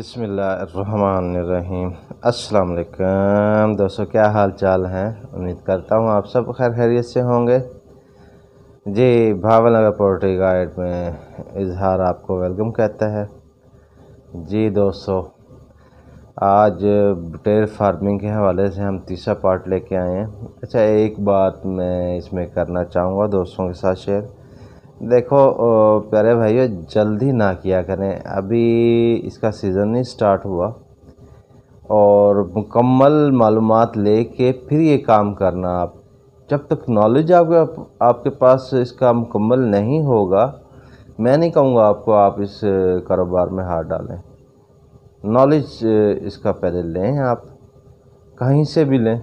बिस्मिल्लाहिर्रहमानिर्रहीम। अस्सलाम वालेकुम दोस्तों, क्या हाल चाल हैं। उम्मीद करता हूँ आप सब खैर खैरियत से होंगे। जी, भावनगर पोल्ट्री गाइड में इजहार आपको वेलकम कहता है। जी दोस्तों, आज बटेर फार्मिंग के हवाले से हम तीसरा पार्ट लेके आए हैं। अच्छा, एक बात मैं इसमें करना चाहूँगा दोस्तों के साथ शेयर। देखो प्यारे भाइयों, जल्दी ना किया करें, अभी इसका सीज़न नहीं स्टार्ट हुआ और मुकम्मल मालूमात लेके फिर ये काम करना। आप जब तक नॉलेज आपके पास इसका मुकम्मल नहीं होगा, मैं नहीं कहूँगा आपको आप इस कारोबार में हाथ डालें। नॉलेज इसका पहले लें, आप कहीं से भी लें,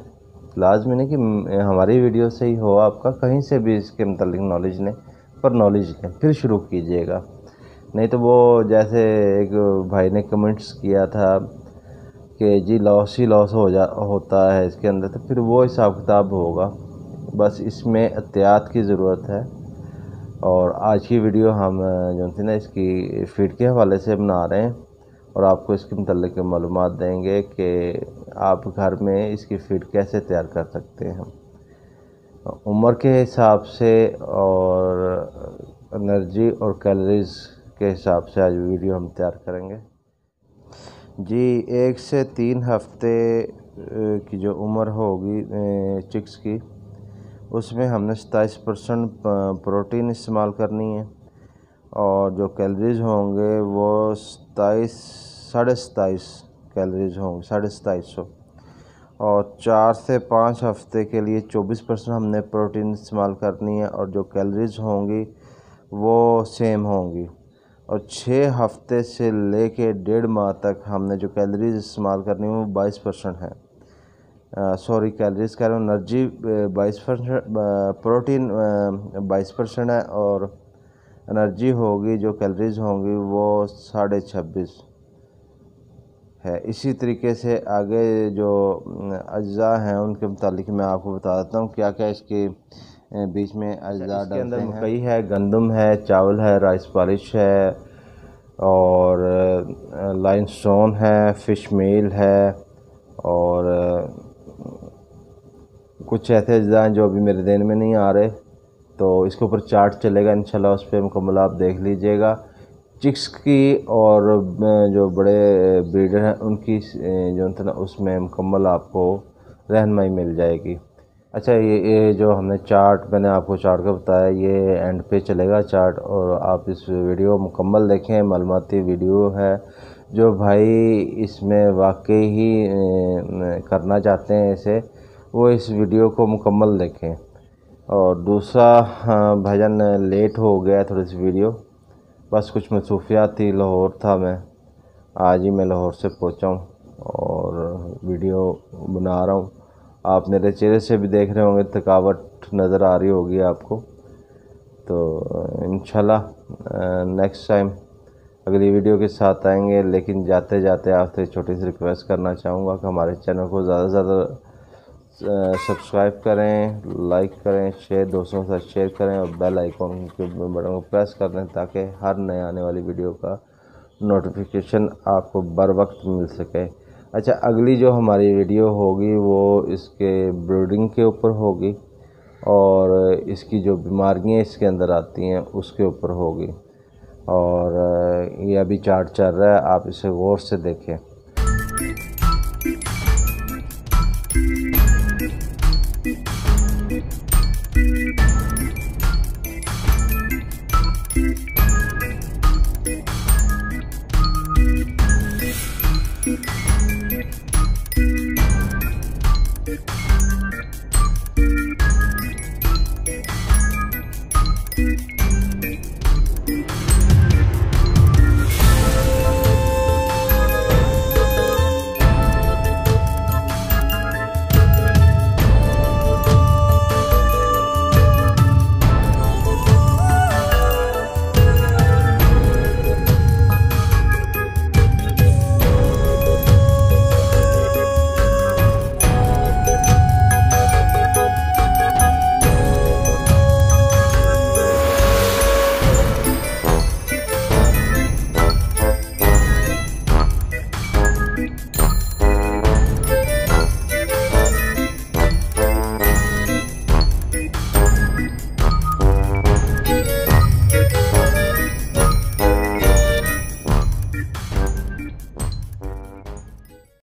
लाजमी नहीं कि हमारी वीडियो से ही हो, आपका कहीं से भी इसके मतलब नॉलेज लें, पर नॉलेज लें फिर शुरू कीजिएगा। नहीं तो वो जैसे एक भाई ने कमेंट्स किया था कि जी लॉस ही लॉस होता है इसके अंदर, तो फिर वो हिसाब किताब होगा। बस इसमें एहतियात की ज़रूरत है। और आज की वीडियो हम जो थी ना इसकी फीड के हवाले से बना रहे हैं और आपको इसके मतलब के मालूमात देंगे कि आप घर में इसकी फीड कैसे तैयार कर सकते हैं, उम्र के हिसाब से और एनर्जी और कैलोरीज के हिसाब से आज वीडियो हम तैयार करेंगे। जी, 1 से 3 हफ्ते की जो उम्र होगी चिक्स की, उसमें हमने 27% प्रोटीन इस्तेमाल करनी है और जो कैलोरीज होंगे वो 27.5 कैलोरीज होंगे, 2750। और 4 से 5 हफ्ते के लिए 24% हमने प्रोटीन इस्तेमाल करनी है और जो कैलोरीज होंगी वो सेम होंगी। और 6 हफ्ते से लेके 1.5 माह तक हमने जो कैलोरीज इस्तेमाल करनी है वो 22% है। सॉरी, कैलोरीज कह रहा हूँ, एनर्जी 22%, प्रोटीन 22% है और एनर्जी होगी जो कैलोरीज होंगी वो 26.5 है। इसी तरीके से आगे जो अज्जा हैं उनके मुतालिक मैं आपको बता देता हूँ क्या क्या इसके बीच में अज्जा डलते हैं। मकई है, गंदम है, चावल है, राइस पॉलिश है और लाइमस्टोन है, फिश मील है और कुछ ऐसे अज्जा हैं जो अभी मेरे ध्यान में नहीं आ रहे, तो इसके ऊपर चार्ट चलेगा इंशाल्लाह, उस पर मुकम्मल आप देख लीजिएगा। चिक्स की और जो बड़े ब्रीडर हैं उनकी जो है ना उसमें मुकम्मल आपको रहनुमाई मिल जाएगी। अच्छा, ये जो हमने चार्ट, मैंने आपको चार्ट का बताया, ये एंड पे चलेगा चार्ट और आप इस वीडियो मुकम्मल देखें। मालूमाती वीडियो है, जो भाई इसमें वाकई ही करना चाहते हैं इसे, वो इस वीडियो को मुकम्मल देखें। और दूसरा, भाईजान लेट हो गया थोड़ी सी वीडियो, बस कुछ मसरूफियात थी, लाहौर था मैं, आज ही मैं लाहौर से पहुंचा हूं और वीडियो बना रहा हूं। आप मेरे चेहरे से भी देख रहे होंगे, थकावट नज़र आ रही होगी आपको। तो इंशाल्लाह नेक्स्ट टाइम अगली वीडियो के साथ आएंगे। लेकिन जाते जाते आपसे छोटी सी रिक्वेस्ट करना चाहूँगा कि हमारे चैनल को ज़्यादा से ज़्यादा सब्सक्राइब करें, लाइक करें, शेयर दोस्तों के साथ शेयर करें और बेल आइकॉन के बटन को प्रेस कर दें ताकि हर नए आने वाली वीडियो का नोटिफिकेशन आपको बर वक्त मिल सके। अच्छा, अगली जो हमारी वीडियो होगी वो इसके ब्रीडिंग के ऊपर होगी और इसकी जो बीमारियाँ इसके अंदर आती हैं उसके ऊपर होगी। और ये अभी चार्ट चल रहा है, आप इसे गौर से देखें।